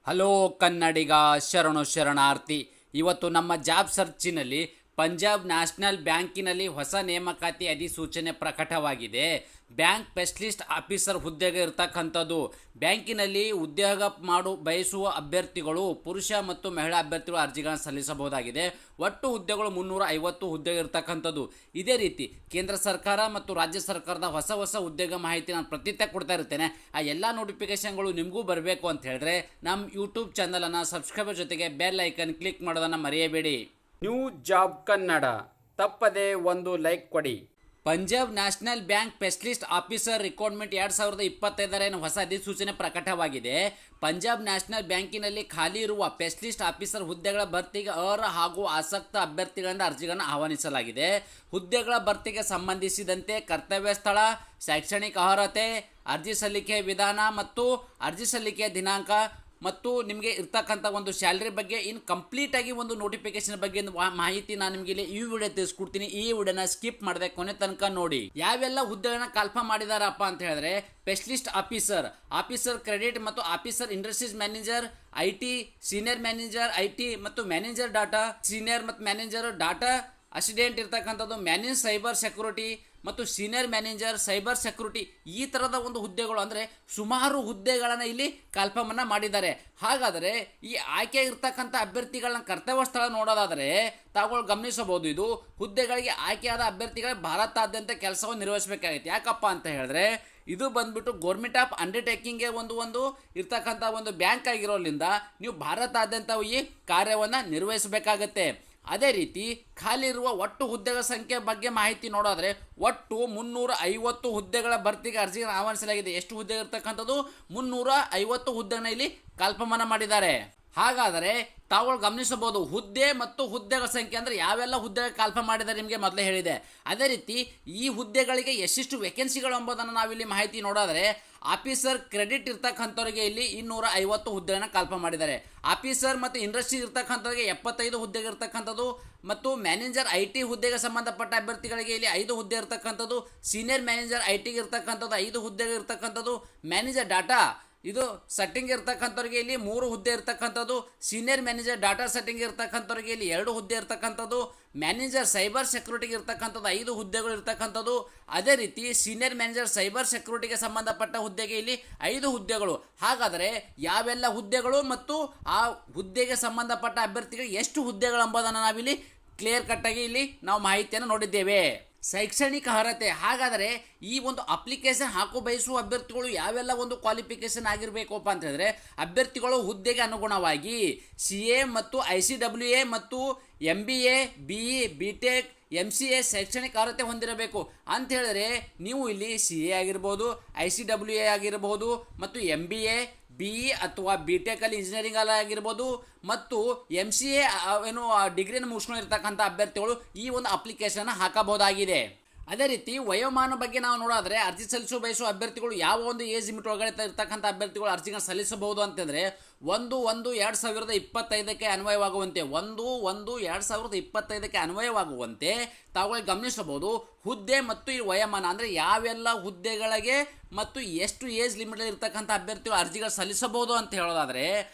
Hello ಕನ್ನಡಿಗ, ಶರಣು ಶರಣಾರ್ಥಿ. ಇವತ್ತು ನಮ್ಮ ಜಾಬ್ ಸರ್ಚಿನಲ್ಲಿ ಪಂಜಾಬ್ ನ್ಯಾಷನಲ್ ಬ್ಯಾಂಕಿನಲ್ಲಿ ಹೊಸ ನೇಮಕಾತಿ ಅಧಿಸೂಚನೆ ಪ್ರಕಟವಾಗಿದೆ. ಬ್ಯಾಂಕ್ ಸ್ಪೆಷಲಿಸ್ಟ್ ಆಫೀಸರ್ ಹುದ್ದೆಗೆ ಇರತಕ್ಕಂಥದ್ದು. ಬ್ಯಾಂಕಿನಲ್ಲಿ ಉದ್ಯೋಗ ಬಯಸುವ ಅಭ್ಯರ್ಥಿಗಳು, ಪುರುಷ ಮತ್ತು ಮಹಿಳಾ ಅಭ್ಯರ್ಥಿಗಳು ಅರ್ಜಿಗಳನ್ನು ಸಲ್ಲಿಸಬಹುದಾಗಿದೆ. ಒಟ್ಟು ಹುದ್ದೆಗಳು 350 ಹುದ್ದೆಗೆ ಇರತಕ್ಕಂಥದ್ದು. ಇದೇ ರೀತಿ ಕೇಂದ್ರ ಸರ್ಕಾರ ಮತ್ತು ರಾಜ್ಯ ಸರ್ಕಾರದ ಹೊಸ ಉದ್ಯೋಗ ಮಾಹಿತಿ ನಾನು ಪ್ರತಿನಿತ್ಯ ಕೊಡ್ತಾ ಇರ್ತೇನೆ. ಆ ಎಲ್ಲ ನೋಟಿಫಿಕೇಶನ್ಗಳು ನಿಮಗೂ ಬರಬೇಕು ಅಂತ ಹೇಳಿದ್ರೆ ನಮ್ಮ ಯೂಟ್ಯೂಬ್ ಚಾನಲನ್ನು ಸಬ್ಸ್ಕ್ರೈಬರ್ ಜೊತೆಗೆ ಬೆಲ್ ಐಕನ್ ಕ್ಲಿಕ್ ಮಾಡೋದನ್ನು ಮರೆಯಬೇಡಿ. ನ್ಯೂ ಜಾಬ್ ಕನ್ನಡ, ತಪ್ಪದೆ ಒಂದು ಲೈಕ್ ಕೊಡಿ. Punjab national bank specialist officer recruitment 2025 ಹೊಸ ಅಧಿಸೂಚನೆ ಪ್ರಕಟವಾಗಿದೆ. ಪಂಜಾಬ್ ನ್ಯಾಷನಲ್ ಬ್ಯಾಂಕಿನಲ್ಲಿ ಖಾಲಿ ಇರುವ ಸ್ಪೆಷಲಿಸ್ಟ್ ಆಫೀಸರ್ ಹುದ್ದೆಗಳ ಭರ್ತಿಗೆ ಅರ್ಹ ಹಾಗೂ ಆಸಕ್ತ ಅಭ್ಯರ್ಥಿಗಳಿಂದ ಅರ್ಜಿಗಳನ್ನು ಆಹ್ವಾನಿಸಲಾಗಿದೆ. ಹುದ್ದೆಗಳ ಭರ್ತಿಗೆ ಸಂಬಂಧಿಸಿದಂತೆ ಕರ್ತವ್ಯ ಸ್ಥಳ, ಶೈಕ್ಷಣಿಕ ಅರ್ಹತೆ, ಅರ್ಜಿ ಸಲ್ಲಿಕೆ ವಿಧಾನ ಮತ್ತು ಅರ್ಜಿ ಸಲ್ಲಿಕೆಯ ದಿನಾಂಕ ಮತ್ತು ನಿಮಗೆ ಇರ್ತಕ್ಕಂಥ ಒಂದು ಸ್ಯಾಲ್ರಿ ಬಗ್ಗೆ ಕಂಪ್ಲೀಟಾಗಿ ಒಂದು ನೋಟಿಫಿಕೇಶನ್ ಬಗ್ಗೆ ಮಾಹಿತಿ ನಾನು ನಿಮಗೆ ಈ ವಿಡಿಯೋ ತಿಳಿಸ್ಕೊಡ್ತೀನಿ. ಈ ವಿಡಿಯೋನ ಸ್ಕಿಪ್ ಮಾಡದೆ ಕೊನೆ ತನಕ ನೋಡಿ. ಯಾವೆಲ್ಲ ಹುದ್ದೆಗಳನ್ನ ಕಲ್ಪನೆ ಮಾಡಿದಾರಪ್ಪ ಅಂತ ಹೇಳಿದ್ರೆ ಸ್ಪೆಷಲಿಸ್ಟ್ ಆಫೀಸರ್ ಕ್ರೆಡಿಟ್ ಮತ್ತು officer industries manager IT, senior manager IT ಮತ್ತು ಮ್ಯಾನೇಜರ್ ಡಾಟಾ, ಸೀನಿಯರ್ ಮತ್ತು ಮ್ಯಾನೇಜರ್ ಡಾಟಾ ಅಸಿಸ್ಟೆಂಟ್ ಇರ್ತಕ್ಕಂಥದ್ದು, ಮ್ಯಾನೇಜ್ ಸೈಬರ್ ಸೆಕ್ಯೂರಿಟಿ ಮತ್ತು ಸೀನಿಯರ್ ಮ್ಯಾನೇಜರ್ ಸೈಬರ್ ಸೆಕ್ಯೂರಿಟಿ. ಈ ಥರದ ಒಂದು ಹುದ್ದೆಗಳು ಅಂದರೆ ಸುಮಾರು ಹುದ್ದೆಗಳನ್ನು ಇಲ್ಲಿ ಕಲ್ಪನೆ ಮಾಡಿದ್ದಾರೆ. ಹಾಗಾದರೆ ಈ ಆಯ್ಕೆ ಇರ್ತಕ್ಕಂಥ ಅಭ್ಯರ್ಥಿಗಳನ್ನ ಕರ್ತವ್ಯ ಸ್ಥಳ ನೋಡೋದಾದರೆ ತಾವುಗಳು ಗಮನಿಸಬಹುದು. ಇದು ಹುದ್ದೆಗಳಿಗೆ ಆಯ್ಕೆಯಾದ ಅಭ್ಯರ್ಥಿಗಳು ಭಾರತಾದ್ಯಂತ ಕೆಲಸವನ್ನು ನಿರ್ವಹಿಸಬೇಕಾಗಿತ್ತು. ಯಾಕಪ್ಪ ಅಂತ ಹೇಳಿದ್ರೆ ಇದು ಬಂದ್ಬಿಟ್ಟು ಗೌರ್ಮೆಂಟ್ ಆಫ್ ಅಂಡರ್ಟೇಕಿಂಗ್ಗೆ ಒಂದು ಇರ್ತಕ್ಕಂಥ ಒಂದು ಬ್ಯಾಂಕ್ ಆಗಿರೋದ್ರಿಂದ ನೀವು ಭಾರತಾದ್ಯಂತ ಈ ಕಾರ್ಯವನ್ನು ನಿರ್ವಹಿಸಬೇಕಾಗತ್ತೆ. ಅದೇ ರೀತಿ ಖಾಲಿ ಇರುವ ಒಟ್ಟು ಹುದ್ದೆಗಳ ಸಂಖ್ಯೆ ಬಗ್ಗೆ ಮಾಹಿತಿ ನೋಡೋದ್ರೆ ಒಟ್ಟು 350 ಹುದ್ದೆಗಳ ಭರ್ತಿಗೆ ಅರ್ಜಿಗಳನ್ನು ಆಹ್ವಾನಿಸಲಾಗಿದೆ. ಎಷ್ಟು ಹುದ್ದೆ ಇರ್ತಕ್ಕಂಥದ್ದು? 350 ಹುದ್ದೆಗಳನ್ನ ಇಲ್ಲಿ ಕಲ್ಪನೆ ಮಾಡಿದ್ದಾರೆ. ಹಾಗಾದರೆ ತಾವುಗಳು ಗಮನಿಸಬಹುದು ಹುದ್ದೆ ಮತ್ತು ಹುದ್ದೆಗಳ ಸಂಖ್ಯೆ ಅಂದರೆ ಯಾವೆಲ್ಲ ಹುದ್ದೆಗಳ ಕಲ್ಪನೆ ಮಾಡಿದ್ದಾರೆ ನಿಮಗೆ ಮೊದಲೇ ಹೇಳಿದೆ. ಅದೇ ರೀತಿ ಈ ಹುದ್ದೆಗಳಿಗೆ ಎಷ್ಟೆಷ್ಟು ವೇಕೆನ್ಸಿಗಳು ಎಂಬುದನ್ನು ನಾವಿಲ್ಲಿ ಮಾಹಿತಿ ನೋಡೋದ್ರೆ ಆಫೀಸರ್ ಕ್ರೆಡಿಟ್ ಇರ್ತಕ್ಕಂಥವ್ರಿಗೆ ಇಲ್ಲಿ 250 ಹುದ್ದೆಗಳನ್ನು ಕಲ್ಪನೆ ಮಾಡಿದ್ದಾರೆ. ಆಫೀಸರ್ ಮತ್ತು ಇಂಡಸ್ಟ್ರಿ ಇರ್ತಕ್ಕಂಥವ್ರಿಗೆ 75 ಹುದ್ದೆಗೆ ಇರ್ತಕ್ಕಂಥದ್ದು ಮತ್ತು ಮ್ಯಾನೇಜರ್ IT ಹುದ್ದೆಗೆ ಸಂಬಂಧಪಟ್ಟ ಅಭ್ಯರ್ಥಿಗಳಿಗೆ ಇಲ್ಲಿ 5 ಹುದ್ದೆ ಇರ್ತಕ್ಕಂಥದ್ದು, ಸೀನಿಯರ್ ಮ್ಯಾನೇಜರ್ ITಗೆ ಇರ್ತಕ್ಕಂಥದ್ದು 5 ಹುದ್ದೆಗೆ ಇರ್ತಕ್ಕಂಥದ್ದು, ಮ್ಯಾನೇಜರ್ ಡಾಟಾ ಇದು ಸೆಟ್ಟಿಂಗ್ ಇರ್ತಕ್ಕಂಥವ್ರಿಗೆ ಇಲ್ಲಿ 3 ಹುದ್ದೆ ಇರ್ತಕ್ಕಂಥದ್ದು, ಸೀನಿಯರ್ ಮ್ಯಾನೇಜರ್ ಡಾಟಾ ಸೆಟ್ಟಿಂಗ್ ಇರ್ತಕ್ಕಂಥವ್ರಿಗೆ ಇಲ್ಲಿ 2 ಹುದ್ದೆ ಇರ್ತಕ್ಕಂಥದ್ದು, ಮ್ಯಾನೇಜರ್ ಸೈಬರ್ ಸೆಕ್ಯೂರಿಟಿಗೆ ಇರ್ತಕ್ಕಂಥದ್ದು 5 ಹುದ್ದೆಗಳು ಇರ್ತಕ್ಕಂಥದ್ದು. ಅದೇ ರೀತಿ ಸೀನಿಯರ್ ಮ್ಯಾನೇಜರ್ ಸೈಬರ್ ಸೆಕ್ಯೂರಿಟಿಗೆ ಸಂಬಂಧಪಟ್ಟ ಹುದ್ದೆಗೆ ಇಲ್ಲಿ 5 ಹುದ್ದೆಗಳು. ಹಾಗಾದರೆ ಯಾವೆಲ್ಲ ಹುದ್ದೆಗಳು ಮತ್ತು ಆ ಹುದ್ದೆಗೆ ಸಂಬಂಧಪಟ್ಟ ಅಭ್ಯರ್ಥಿಗಳಿಗೆ ಎಷ್ಟು ಹುದ್ದೆಗಳು ಎಂಬುದನ್ನು ನಾವಿಲ್ಲಿ ಕ್ಲಿಯರ್ ಕಟ್ಟಾಗಿ ಇಲ್ಲಿ ನಾವು ಮಾಹಿತಿಯನ್ನು ನೋಡಿದ್ದೇವೆ. ಶೈಕ್ಷಣಿಕ ಅರ್ಹತೆ, ಹಾಗಾದರೆ ಈ ಒಂದು ಅಪ್ಲಿಕೇಶನ್ ಹಾಕೋ ಬಯಸುವ ಅಭ್ಯರ್ಥಿಗಳು ಯಾವೆಲ್ಲ ಒಂದು ಕ್ವಾಲಿಫಿಕೇಶನ್ ಆಗಿರಬೇಕಪ್ಪ ಅಂತ ಹೇಳಿದ್ರೆ ಅಭ್ಯರ್ಥಿಗಳು ಹುದ್ದೆಗೆ ಅನುಗುಣವಾಗಿ CA ಮತ್ತು ICWA ಮತ್ತು MBA, BE, BTech, MCA ಶೈಕ್ಷಣಿಕ ಅರ್ಹತೆ ಹೊಂದಿರಬೇಕು ಅಂತ ಹೇಳಿದ್ರೆ ನೀವು ಇಲ್ಲಿ CA ಆಗಿರ್ಬೋದು, ICWA ಆಗಿರಬಹುದು ಮತ್ತು MBA, BE ಅಥವಾ BTech ಅಲ್ಲಿ ಇಂಜಿನಿಯರಿಂಗ್ ಆಗಿರ್ಬೋದು ಮತ್ತು MCA ಡಿಗ್ರಿಯನ್ನು ಮುಗಿಸ್ಕೊಂಡಿರ್ತಕ್ಕಂಥ ಅಭ್ಯರ್ಥಿಗಳು ಈ ಒಂದು ಅಪ್ಲಿಕೇಶನ್ ಹಾಕಬಹುದಾಗಿದೆ. ಅದೇ ರೀತಿ ವಯೋಮಾನ ಬಗ್ಗೆ ನಾವು ನೋಡೋದ್ರೆ ಅರ್ಜಿ ಸಲ್ಲಿಸುವ ಬಯಸುವ ಅಭ್ಯರ್ಥಿಗಳು ಯಾವ ಒಂದು ಏಜ್ ಲಿಮಿಟ್ ಒಳಗಡೆ ಇರ್ತಕ್ಕಂಥ ಅಭ್ಯರ್ಥಿಗಳು ಅರ್ಜಿಗಳನ್ನು ಸಲ್ಲಿಸಬಹುದು ಅಂತಂದರೆ 1/1/2025 ಅನ್ವಯವಾಗುವಂತೆ 1/1/2025 ಅನ್ವಯವಾಗುವಂತೆ ತಾವುಗಳು ಗಮನಿಸಬಹುದು. ಹುದ್ದೆ ಮತ್ತು ಈ ವಯೋಮಾನ ಅಂದರೆ ಯಾವೆಲ್ಲ ಹುದ್ದೆಗಳಿಗೆ ಮತ್ತು ಎಷ್ಟು ಏಜ್ ಲಿಮಿಟ್ ಇರ್ತಕ್ಕಂಥ ಅಭ್ಯರ್ಥಿಗಳು ಅರ್ಜಿಗಳು ಸಲ್ಲಿಸಬಹುದು ಅಂತ ಹೇಳೋದಾದರೆ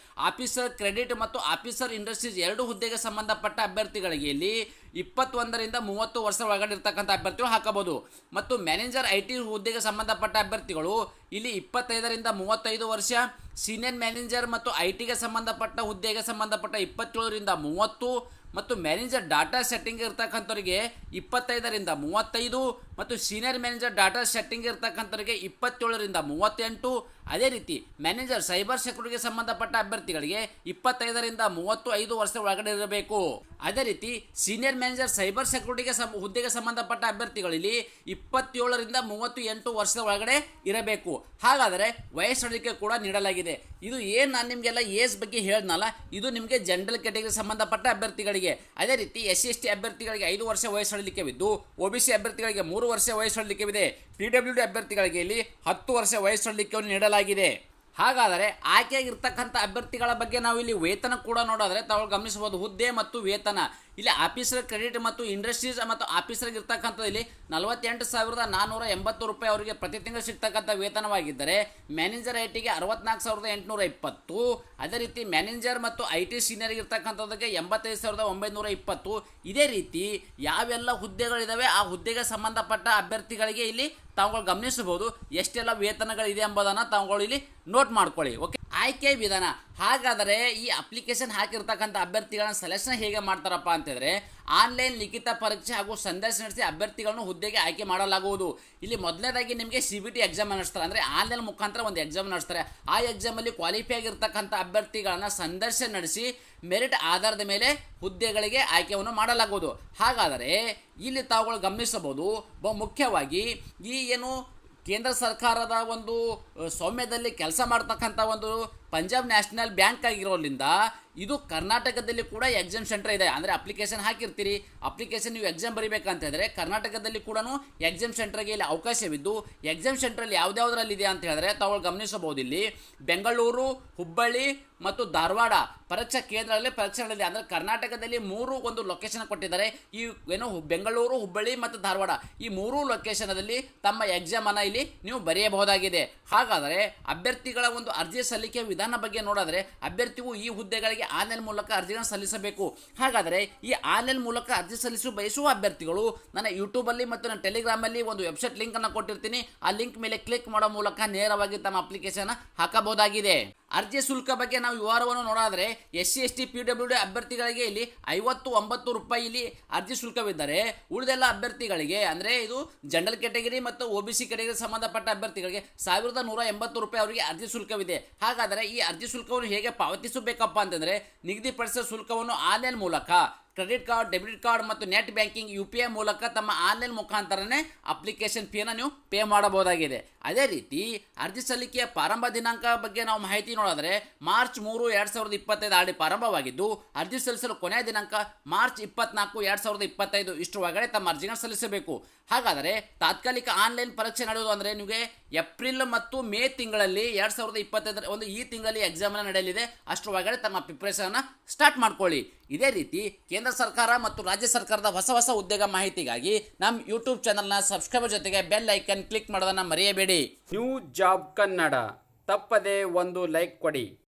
ಆಫೀಸರ್ ಕ್ರೆಡಿಟ್ ಮತ್ತು ಆಫೀಸರ್ ಇಂಡಸ್ಟ್ರೀಸ್ 2 ಹುದ್ದೆಗೆ ಸಂಬಂಧಪಟ್ಟ ಅಭ್ಯರ್ಥಿಗಳಿಗೆ ಇಲ್ಲಿ 21ರಿಂದ 30 ವರ್ಷ ಒಳಗಡೆ ಇರ್ತಕ್ಕಂಥ ಅಭ್ಯರ್ಥಿಗಳು ಹಾಕಬಹುದು ಮತ್ತು ಮ್ಯಾನೇಜರ್ IT ಹುದ್ದೆಗೆ ಸಂಬಂಧಪಟ್ಟ ಅಭ್ಯರ್ಥಿಗಳು ಇಲ್ಲಿ 25ರಿಂದ 35 ವರ್ಷ, ಸೀನಿಯರ್ ಮ್ಯಾನೇಜರ್ ಮತ್ತು ITಗೆ ಸಂಬಂಧಪಟ್ಟ ಹುದ್ದೆಗೆ ಸಂಬಂಧಪಟ್ಟ 27ರಿಂದ 30 ಮತ್ತು ಮ್ಯಾನೇಜರ್ ಡಾಟಾ ಸೆಟ್ಟಿಂಗ್ ಇರ್ತಕ್ಕಂಥವ್ರಿಗೆ 25ರಿಂದ 35 ಮತ್ತು ಸೀನಿಯರ್ ಮ್ಯಾನೇಜರ್ ಡಾಟಾ ಸೆಟ್ಟಿಂಗ್ ಇರ್ತಕ್ಕಂಥವ್ರಿಗೆ 27ರಿಂದ 38. ಅದೇ ರೀತಿ ಮ್ಯಾನೇಜರ್ ಸೈಬರ್ ಸೆಕ್ಯೂರಿಟಿಗೆ ಸಂಬಂಧಪಟ್ಟ ಅಭ್ಯರ್ಥಿಗಳಿಗೆ 25ರಿಂದ 35 ವರ್ಷ ಒಳಗಡೆ ಇರಬೇಕು. ಅದೇ ರೀತಿ ಸೀನಿಯರ್ ಮ್ಯಾನೇಜರ್ ಸೈಬರ್ ಸೆಕ್ಯೂರಿಟಿಗೆ ಹುದ್ದೆಗೆ ಸಂಬಂಧಪಟ್ಟ ಅಭ್ಯರ್ಥಿಗಳಲ್ಲಿ 27ರಿಂದ 38 ವರ್ಷದ ಒಳಗಡೆ ಇರಬೇಕು. ಹಾಗಾದರೆ ವಯಸ್ಸಳಿಕೆ ಕೂಡ ನೀಡಲಾಗಿದೆ. ಇದು ಏನು ನಾನು ನಿಮಗೆಲ್ಲ ಏಜ್ ಬಗ್ಗೆ ಹೇಳಿದ್ನಲ್ಲ, ಇದು ನಿಮಗೆ ಜನರಲ್ ಕ್ಯಾಟಗರಿಗೆ ಸಂಬಂಧಪಟ್ಟ ಅಭ್ಯರ್ಥಿಗಳಿಗೆ. ಅದೇ ರೀತಿ SC/ST ಅಭ್ಯರ್ಥಿಗಳಿಗೆ 5 ವರ್ಷ ವಯಸ್ಸಳಿಕೆವಿದ್ದು OBC ಅಭ್ಯರ್ಥಿಗಳಿಗೆ 3 ವರ್ಷ ವಯಸ್ಸಳಿಕೆವಿದೆ. PWD ಅಭ್ಯರ್ಥಿಗಳಿಗೆ ಇಲ್ಲಿ 10 ವರ್ಷ ವಯಸ್ಸಳಿಕೆಯನ್ನು ನೀಡಲಾಗಿದೆ. ಹಾಗಾದರೆ ಆಯ್ಕೆಯಾಗಿರ್ತಕ್ಕಂಥ ಅಭ್ಯರ್ಥಿಗಳ ಬಗ್ಗೆ ನಾವು ಇಲ್ಲಿ ವೇತನ ಕೂಡ ನೋಡಿದ್ರೆ ತಾವು ಗಮನಿಸಬಹುದು. ಹುದ್ದೆ ಮತ್ತು ವೇತನ ಇಲ್ಲಿ ಆಫೀಸರ್ ಕ್ರೆಡಿಟ್ ಮತ್ತು ಇಂಡಸ್ಟ್ರೀಸ್ ಮತ್ತು ಆಫೀಸರ್ಗೆ ಇರ್ತಕ್ಕಂಥದ್ದು ಇಲ್ಲಿ 48,480 ರೂಪಾಯಿ ಅವರಿಗೆ ಪ್ರತಿ ತಿಂಗಳು ಸಿಗ್ತಕ್ಕಂಥ ವೇತನವಾಗಿದ್ದರೆ ಮ್ಯಾನೇಜರ್ ಐ ಟಿಗೆ 64,820. ಅದೇ ರೀತಿ ಮ್ಯಾನೇಜರ್ ಮತ್ತು ಐ ಟಿ ಸೀನಿಯರ್ಗೆ ಇರ್ತಕ್ಕಂಥದ್ದಕ್ಕೆ 85,920. ಇದೇ ರೀತಿ ಯಾವೆಲ್ಲ ಹುದ್ದೆಗಳಿದ್ದಾವೆ ಆ ಹುದ್ದೆಗೆ ಸಂಬಂಧಪಟ್ಟ ಅಭ್ಯರ್ಥಿಗಳಿಗೆ ಇಲ್ಲಿ ತಾವುಗಳು ಗಮನಿಸಬಹುದು ಎಷ್ಟೆಲ್ಲ ವೇತನಗಳಿದೆ ಎಂಬುದನ್ನು ತಾವುಗಳು ಇಲ್ಲಿ ನೋಟ್ ಮಾಡ್ಕೊಳ್ಳಿ. ಓಕೆ, ಆಯ್ಕೆ ವಿಧಾನ. ಹಾಗಾದರೆ ಈ ಅಪ್ಲಿಕೇಶನ್ ಹಾಕಿರ್ತಕ್ಕಂಥ ಅಭ್ಯರ್ಥಿಗಳನ್ನ ಸೆಲೆಕ್ಷನ್ ಹೇಗೆ ಮಾಡ್ತಾರಪ್ಪ ಅಂತಂದರೆ ಆನ್ಲೈನ್ ಲಿಖಿತ ಪರೀಕ್ಷೆ ಹಾಗೂ ಸಂದರ್ಶನ ನಡೆಸಿ ಅಭ್ಯರ್ಥಿಗಳನ್ನು ಹುದ್ದೆಗೆ ಆಯ್ಕೆ ಮಾಡಲಾಗುವುದು. ಇಲ್ಲಿ ಮೊದಲನೇದಾಗಿ ನಿಮಗೆ CBT ಎಕ್ಸಾಮ್ ನಡೆಸ್ತಾರೆ, ಅಂದರೆ ಆನ್ಲೈನ್ ಮುಖಾಂತರ ಒಂದು ಎಕ್ಸಾಮ್ ನಡೆಸ್ತಾರೆ. ಆ ಎಕ್ಸಾಮಲ್ಲಿ ಕ್ವಾಲಿಫೈ ಆಗಿರ್ತಕ್ಕಂಥ ಅಭ್ಯರ್ಥಿಗಳನ್ನು ಸಂದರ್ಶನ ನಡೆಸಿ ಮೆರಿಟ್ ಆಧಾರದ ಮೇಲೆ ಹುದ್ದೆಗಳಿಗೆ ಆಯ್ಕೆಯನ್ನು ಮಾಡಲಾಗುವುದು. ಹಾಗಾದರೆ ಇಲ್ಲಿ ತಾವುಗಳು ಗಮನಿಸಬಹುದು, ಮುಖ್ಯವಾಗಿ ಈ ಏನು ಕೇಂದ್ರ ಸರ್ಕಾರದ ಒಂದು ಸೌಮ್ಯದಲ್ಲಿ ಕೆಲಸ ಮಾಡ್ತಕ್ಕಂಥ ಒಂದು ಪಂಜಾಬ್ ನ್ಯಾಷನಲ್ ಬ್ಯಾಂಕ್ ಆಗಿರೋದ್ರಿಂದ ಇದು ಕರ್ನಾಟಕದಲ್ಲಿ ಕೂಡ ಎಕ್ಸಾಮ್ ಸೆಂಟರ್ ಇದೆ. ಅಂದರೆ ಅಪ್ಲಿಕೇಶನ್ ಹಾಕಿರ್ತೀರಿ, ಅಪ್ಲಿಕೇಶನ್ ನೀವು ಎಕ್ಸಾಮ್ ಬರೀಬೇಕಂತಂದರೆ ಕರ್ನಾಟಕದಲ್ಲಿ ಕೂಡ ಎಕ್ಸಾಮ್ ಸೆಂಟರ್ಗೆ ಇಲ್ಲಿ ಅವಕಾಶವಿದ್ದು ಎಕ್ಸಾಮ್ ಸೆಂಟ್ರಲ್ಲಿ ಯಾವುದ್ಯಾವುದರಲ್ಲಿದೆ ಅಂತ ಹೇಳಿದ್ರೆ ತಾವು ಗಮನಿಸಬಹುದು. ಇಲ್ಲಿ ಬೆಂಗಳೂರು, ಹುಬ್ಬಳ್ಳಿ ಮತ್ತು ಧಾರವಾಡ ಪರೀಕ್ಷಾ ಕೇಂದ್ರಗಳಲ್ಲಿ ಪರೀಕ್ಷೆ ನಡೆದಿದೆ. ಅಂದರೆ ಕರ್ನಾಟಕದಲ್ಲಿ 3 ಒಂದು ಲೊಕೇಶನ್ ಕೊಟ್ಟಿದ್ದಾರೆ. ಈ ಏನು ಬೆಂಗಳೂರು, ಹುಬ್ಬಳ್ಳಿ ಮತ್ತು ಧಾರವಾಡ ಈ 3 ಲೊಕೇಶನದಲ್ಲಿ ತಮ್ಮ ಎಕ್ಸಾಮನ್ನು ಇಲ್ಲಿ ನೀವು ಬರೆಯಬಹುದಾಗಿದೆ. ಹಾಗಾದರೆ ಅಭ್ಯರ್ಥಿಗಳ ಒಂದು ಅರ್ಜಿ ಸಲ್ಲಿಕೆ ವಿಧಾನ ಬಗ್ಗೆ ನೋಡಿದ್ರೆ ಅಭ್ಯರ್ಥಿಯು ಈ ಹುದ್ದೆಗಳಿಗೆ ಆನ್ಲೈನ್ ಮೂಲಕ ಅರ್ಜಿಗಳನ್ನು ಸಲ್ಲಿಸಬೇಕು. ಹಾಗಾದರೆ ಈ ಆನ್ಲೈನ್ ಮೂಲಕ ಅರ್ಜಿ ಸಲ್ಲಿಸಲು ಬಯಸುವ ಅಭ್ಯರ್ಥಿಗಳು ನನ್ನ ಯೂಟ್ಯೂಬಲ್ಲಿ ಮತ್ತು ನನ್ನ ಟೆಲಿಗ್ರಾಮಲ್ಲಿ ಒಂದು ವೆಬ್ಸೈಟ್ ಲಿಂಕನ್ನು ಕೊಟ್ಟಿರ್ತೀನಿ. ಆ ಲಿಂಕ್ ಮೇಲೆ ಕ್ಲಿಕ್ ಮಾಡೋ ಮೂಲಕ ನೇರವಾಗಿ ತಮ್ಮ ಅಪ್ಲಿಕೇಶನ್ ಹಾಕಬಹುದಾಗಿದೆ. ಅರ್ಜಿ ಶುಲ್ಕ ಬಗ್ಗೆ ನಾವು ವಿವರವನ್ನು ನೋಡಿದ್ರೆ SC ST PWD ಅಭ್ಯರ್ಥಿಗಳಿಗೆ ಇಲ್ಲಿ 59 ರೂಪಾಯಿ ಇಲ್ಲಿ ಅರ್ಜಿ ಶುಲ್ಕವಿದ್ದರೆ ಉಳಿದೆಲ್ಲ ಅಭ್ಯರ್ಥಿಗಳಿಗೆ ಅಂದರೆ ಇದು ಜನರಲ್ ಕ್ಯಾಟಗರಿ ಮತ್ತು OBC ಕ್ಯಾಟಗರಿ ಸಂಬಂಧಪಟ್ಟ ಅಭ್ಯರ್ಥಿಗಳಿಗೆ 1,180 ರೂಪಾಯಿ ಅವರಿಗೆ ಅರ್ಜಿ ಶುಲ್ಕವಿದೆ. ಹಾಗಾದರೆ ಈ ಅರ್ಜಿ ಶುಲ್ಕವನ್ನು ಹೇಗೆ ಪಾವತಿಸಬೇಕಪ್ಪ ಅಂತಂದರೆ ನಿಗದಿಪಡಿಸಿದ ಶುಲ್ಕವನ್ನು ಆನ್ಲೈನ್ ಮೂಲಕ ಕ್ರೆಡಿಟ್ ಕಾರ್ಡ್, ಡೆಬಿಟ್ ಕಾರ್ಡ್ ಮತ್ತು ನೆಟ್ ಬ್ಯಾಂಕಿಂಗ್ UPI ಮೂಲಕ ತಮ್ಮ ಆನ್ಲೈನ್ ಮುಖಾಂತರನೇ ಅಪ್ಲಿಕೇಶನ್ ಫೀನ ನೀವು ಪೇ ಮಾಡಬಹುದಾಗಿದೆ. ಅದೇ ರೀತಿ ಅರ್ಜಿ ಸಲ್ಲಿಕೆಯ ಪ್ರಾರಂಭ ದಿನಾಂಕ ಬಗ್ಗೆ ನಾವು ಮಾಹಿತಿ ನೋಡಿದ್ರೆ ಮಾರ್ಚ್ 3, 2025 ಆಡಿ ಪ್ರಾರಂಭವಾಗಿದ್ದು ಅರ್ಜಿ ಸಲ್ಲಿಸಲು ಕೊನೆಯ ದಿನಾಂಕ ಮಾರ್ಚ್ 24, 2025 ಇಷ್ಟರೊಳಗಡೆ ತಮ್ಮ ಅರ್ಜಿಗಳನ್ನು ಸಲ್ಲಿಸಬೇಕು. ಹಾಗಾದರೆ ತಾತ್ಕಾಲಿಕ ಆನ್ಲೈನ್ ಪರೀಕ್ಷೆ ನಡೆಯುವುದು ಅಂದರೆ ನಿಮಗೆ ಏಪ್ರಿಲ್ ಮತ್ತು ಮೇ ತಿಂಗಳಲ್ಲಿ 2025 ಒಂದು ಈ ತಿಂಗಳಲ್ಲಿ ಎಕ್ಸಾಮನ್ನು ನಡೆಯಲಿದೆ. ಅಷ್ಟರೊಳಗಡೆ ತಮ್ಮ ಪ್ರಿಪ್ರೇಷನ್ನ ಸ್ಟಾರ್ಟ್ ಮಾಡ್ಕೊಳ್ಳಿ. ಇದೇ ರೀತಿ ಕೇಂದ್ರ ಸರ್ಕಾರ ಮತ್ತು ರಾಜ್ಯ ಸರ್ಕಾರದ ಹೊಸ ಉದ್ಯೋಗ ಮಾಹಿತಿಗಾಗಿ ನಮ್ಮ ಯೂಟ್ಯೂಬ್ ಚಾನಲ್ನ ಸಬ್ಸ್ಕ್ರೈಬರ್ ಜೊತೆಗೆ ಬೆಲ್ ಐಕನ್ ಕ್ಲಿಕ್ ಮಾಡೋದನ್ನು ಮರೆಯಬೇಡಿ. ನ್ಯೂ ಜಾಬ್ ಕನ್ನಡ ತಪ್ಪದೆ ಒಂದು ಲೈಕ್ ಕೊಡಿ.